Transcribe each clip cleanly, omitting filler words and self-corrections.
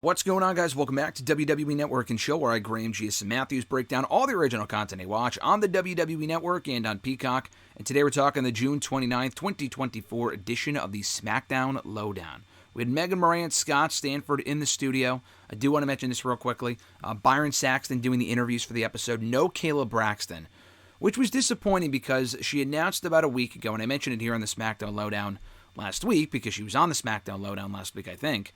What's going on, guys? Welcome back to WWE Network and Show, where I, Graham G.S. and Matthews, break down all the original content I watch on the WWE Network and on Peacock. And today we're talking the June 29th, 2024 edition of the SmackDown LowDown. We had Megan Moran, Scott Stanford in the studio. I do want to mention this real quickly. Byron Saxton doing the interviews for the episode. No Kayla Braxton, which was disappointing because she announced about a week ago, and I mentioned it here on the SmackDown LowDown last week because she was on the SmackDown LowDown last week, I think.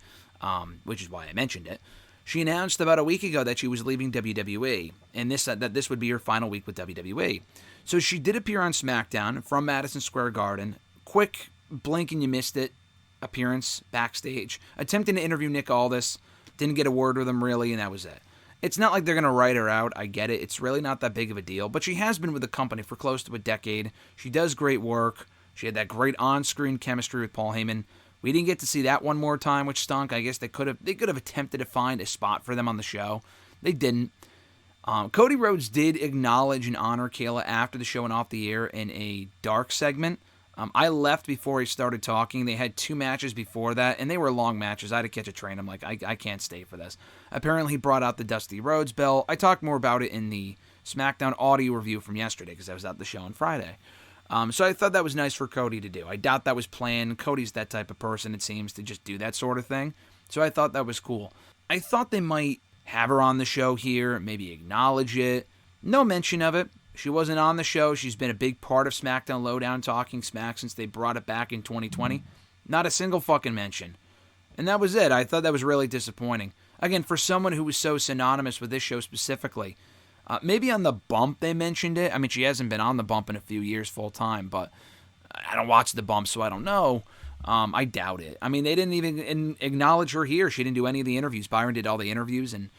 Which is why I mentioned it. She announced about a week ago that she was leaving WWE, and that this would be her final week with WWE. So she did appear on SmackDown from Madison Square Garden. Quick blink and you missed it appearance backstage, attempting to interview Nick Aldis. Didn't get a word with him really, and that was it. It's not like they're going to write her out. I get it. It's really not that big of a deal, but she has been with the company for close to a decade. She does great work. She had that great on-screen chemistry with Paul Heyman. We didn't get to see that one more time, which stunk. I guess they could have attempted to find a spot for them on the show. They didn't. Cody Rhodes did acknowledge and honor Kayla after the show and off the air in a dark segment. I left before he started talking. They had 2 matches before that, and they were long matches. I had to catch a train. I'm like, I can't stay for this. Apparently, he brought out the Dusty Rhodes belt. I talked more about it in the SmackDown audio review from yesterday because I was at the show on Friday. So I thought that was nice for Cody to do. I doubt that was planned. Cody's that type of person, it seems, to just do that sort of thing. So I thought that was cool. I thought they might have her on the show here, maybe acknowledge it. No mention of it. She wasn't on the show. She's been a big part of SmackDown LowDown, talking smack since they brought it back in 2020. Not a single fucking mention. And that was it. I thought that was really disappointing. Again, for someone who was so synonymous with this show specifically. Maybe on the bump they mentioned it. I mean, she hasn't been on the bump in a few years full time, but I don't watch the bump, so I don't know. I doubt it. I mean, they didn't even acknowledge her here. She didn't do any of the interviews. Byron did all the interviews, and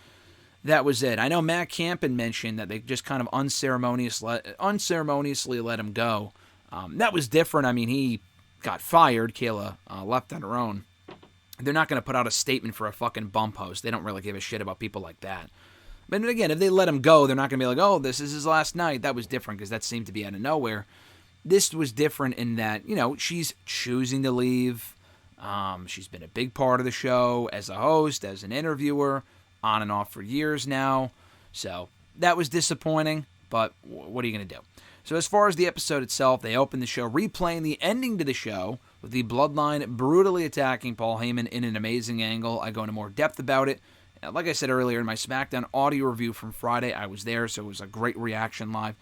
that was it. I know Matt Campen mentioned that they just kind of unceremoniously let him go. That was different. I mean, he got fired. Kayla left on her own. They're not going to put out a statement for a fucking bump host. They don't really give a shit about people like that. But again, if they let him go, they're not going to be like, oh, this is his last night. That was different because that seemed to be out of nowhere. This was different in that, she's choosing to leave. She's been a big part of the show as a host, as an interviewer, on and off for years now. So that was disappointing, but what are you going to do? So as far as the episode itself, they opened the show replaying the ending to the show with the Bloodline brutally attacking Paul Heyman in an amazing angle. I go into more depth about it. Like I said earlier, in my SmackDown audio review from Friday, I was there, so it was a great reaction live.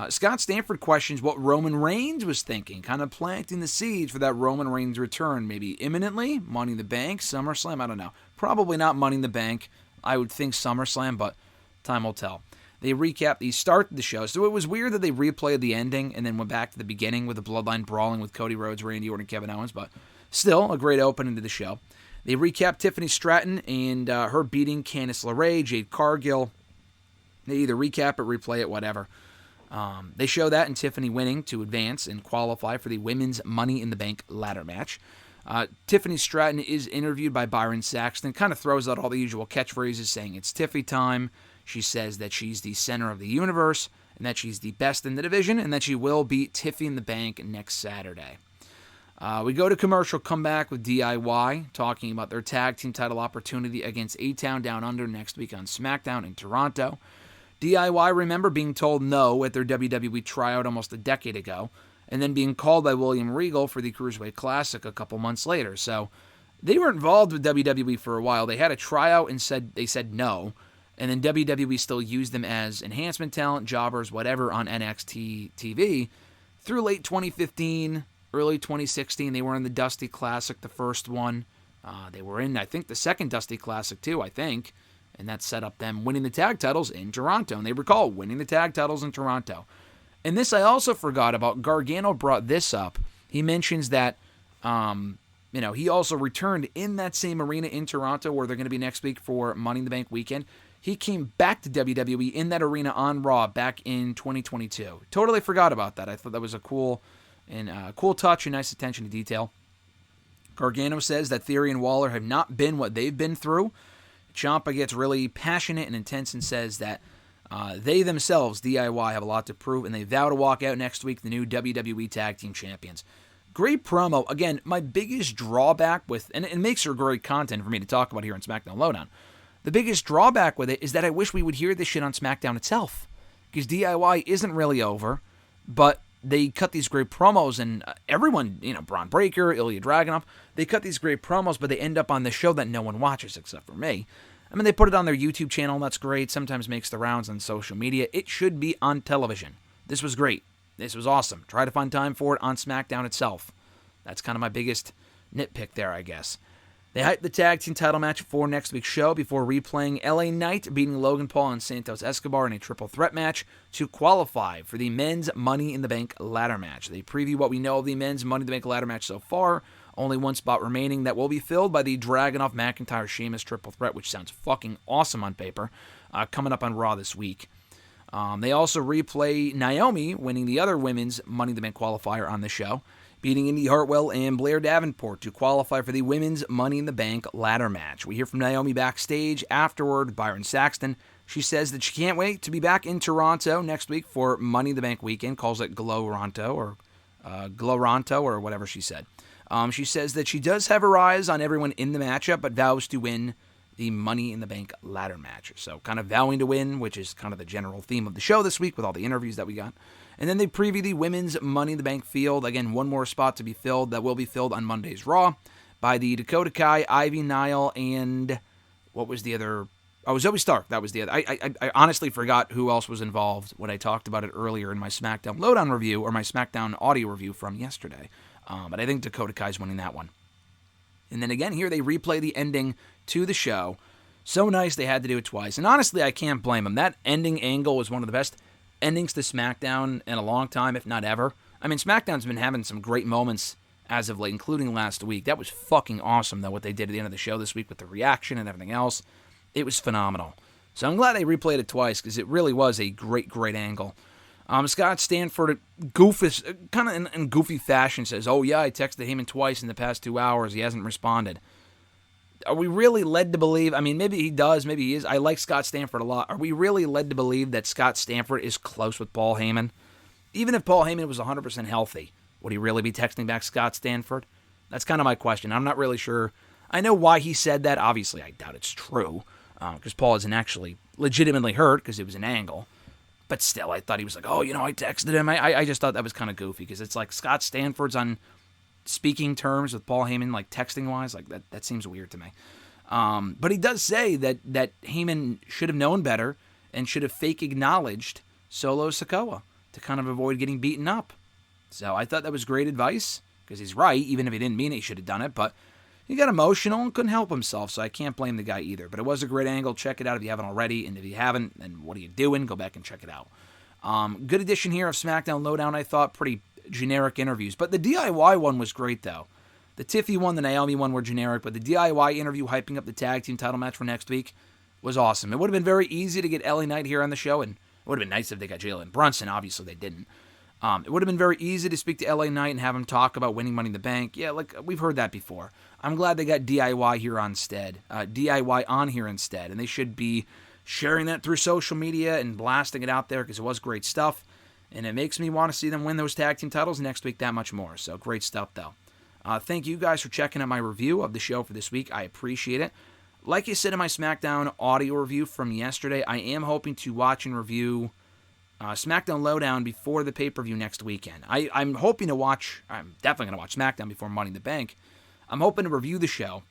Scott Stanford questions what Roman Reigns was thinking, kind of planting the seeds for that Roman Reigns return, maybe imminently, Money in the Bank, SummerSlam, I don't know. Probably not Money in the Bank. I would think SummerSlam, but time will tell. They recap the start of the show, so it was weird that they replayed the ending and then went back to the beginning with the Bloodline brawling with Cody Rhodes, Randy Orton, and Kevin Owens, but still a great opening to the show. They recap Tiffany Stratton and her beating Candice LeRae, Jade Cargill. They either recap it, replay it, whatever. They show that and Tiffany winning to advance and qualify for the Women's Money in the Bank ladder match. Tiffany Stratton is interviewed by Byron Saxton, kind of throws out all the usual catchphrases saying it's Tiffy time. She says that she's the center of the universe and that she's the best in the division and that she will beat Tiffy in the Bank next Saturday. We go to commercial, come back with DIY, talking about their tag team title opportunity against A-Town Down Under next week on SmackDown in Toronto. DIY, remember, being told no at their WWE tryout almost a decade ago, and then being called by William Regal for the Cruiserweight Classic a couple months later. So they were involved with WWE for a while. They had a tryout and they said no, and then WWE still used them as enhancement talent, jobbers, whatever, on NXT TV through late 2015. Early 2016, they were in the Dusty Classic, the first one. They were in, I think, the second Dusty Classic, too, and that set up them winning the tag titles in Toronto. And they recall winning the tag titles in Toronto. And this I also forgot about. Gargano brought this up. He mentions that, he also returned in that same arena in Toronto where they're going to be next week for Money in the Bank weekend. He came back to WWE in that arena on Raw back in 2022. Totally forgot about that. I thought that was a cool touch and nice attention to detail. Gargano says that Theory and Waller have not been what they've been through. Ciampa gets really passionate and intense and says that they themselves, DIY, have a lot to prove, and they vow to walk out next week the new WWE Tag Team Champions. Great promo. Again, my biggest drawback with, and it makes for great content for me to talk about here on SmackDown LowDown. The biggest drawback with it is that I wish we would hear this shit on SmackDown itself. Because DIY isn't really over, but they cut these great promos, and everyone, Braun Breaker, Ilya Dragunov, they cut these great promos, but they end up on the show that no one watches except for me. I mean, they put it on their YouTube channel, and that's great. Sometimes makes the rounds on social media. It should be on television. This was great. This was awesome. Try to find time for it on SmackDown itself. That's kind of my biggest nitpick there, I guess. They hyped the tag team title match for next week's show before replaying LA Knight beating Logan Paul and Santos Escobar in a triple threat match to qualify for the men's Money in the Bank ladder match. They preview what we know of the men's Money in the Bank ladder match so far. Only one spot remaining that will be filled by the Dragunov McIntyre Sheamus triple threat, which sounds fucking awesome on paper, coming up on Raw this week. They also replay Naomi winning the other women's Money in the Bank qualifier on the show, beating Indy Hartwell and Blair Davenport to qualify for the women's Money in the Bank ladder match. We hear from Naomi backstage afterward with Byron Saxton. She says that she can't wait to be back in Toronto next week for Money in the Bank weekend, calls it Gloranto or whatever she said. She says that she does have her eyes on everyone in the matchup, but vows to win the Money in the Bank ladder match. So kind of vowing to win, which is kind of the general theme of the show this week with all the interviews that we got. And then they preview the women's Money in the Bank field. Again, one more spot to be filled that will be filled on Monday's Raw by the Dakota Kai, Ivy Nile, and what was the other? Oh, Zoe Stark. That was the other. I honestly forgot who else was involved when I talked about it earlier in my SmackDown LowDown review or my SmackDown audio review from yesterday. But I think Dakota Kai's winning that one. And then again, here they replay the ending to the show. So nice they had to do it twice. And honestly, I can't blame them. That ending angle was one of the best endings to SmackDown in a long time, if not ever. I mean, SmackDown's been having some great moments as of late, including last week. That was fucking awesome, though, what they did at the end of the show this week with the reaction and everything else. It was phenomenal. So I'm glad they replayed it twice, because it really was a great, great angle. Scott Stanford, kind of in goofy fashion, says, "Oh yeah, I texted Heyman twice in the past 2 hours. He hasn't responded." Are we really led to believe? I mean, maybe he does, maybe he is. I like Scott Stanford a lot. Are we really led to believe that Scott Stanford is close with Paul Heyman? Even if Paul Heyman was 100% healthy, would he really be texting back Scott Stanford? That's kind of my question. I'm not really sure. I know why he said that. Obviously, I doubt it's true, because Paul isn't actually legitimately hurt, because it was an angle. But still, I thought he was like, oh, I texted him. I just thought that was kind of goofy, because it's like Scott Stanford's on speaking terms with Paul Heyman, like texting-wise. Like, that seems weird to me. But he does say that Heyman should have known better and should have fake acknowledged Solo Sikoa to kind of avoid getting beaten up. So I thought that was great advice, because he's right. Even if he didn't mean it, he should have done it. But he got emotional and couldn't help himself, so I can't blame the guy either. But it was a great angle. Check it out if you haven't already. And if you haven't, then what are you doing? Go back and check it out. Good edition here of SmackDown LowDown, I thought. Pretty generic interviews. But the DIY one was great, though. The Tiffy one, the Naomi one were generic, but the DIY interview hyping up the tag team title match for next week was awesome. It would have been very easy to get LA Knight here on the show, and it would have been nice if they got Jalen Brunson. Obviously, they didn't. It would have been very easy to speak to LA Knight and have him talk about winning Money in the Bank. Yeah, like we've heard that before. I'm glad they got DIY here instead. DIY on here instead, and they should be sharing that through social media and blasting it out there, because it was great stuff, and it makes me want to see them win those tag team titles next week that much more. So great stuff, though. Thank you guys for checking out my review of the show for this week. I appreciate it. Like I said in my SmackDown audio review from yesterday, I am hoping to watch and review SmackDown LowDown before the pay-per-view next weekend. I'm definitely going to watch SmackDown before Money in the Bank. I'm hoping to review the show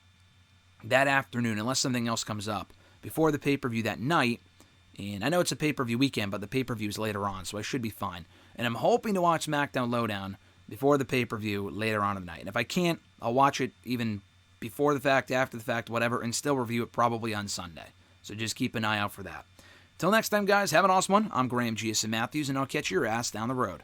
that afternoon, unless something else comes up, before the pay-per-view that night. And I know it's a pay-per-view weekend, but the pay-per-view is later on, so I should be fine. And I'm hoping to watch SmackDown LowDown before the pay-per-view later on in the night. And if I can't, I'll watch it even before the fact, after the fact, whatever, and still review it probably on Sunday. So just keep an eye out for that. Till next time, guys, have an awesome one. I'm Graham G.S. Matthews, and I'll catch your ass down the road.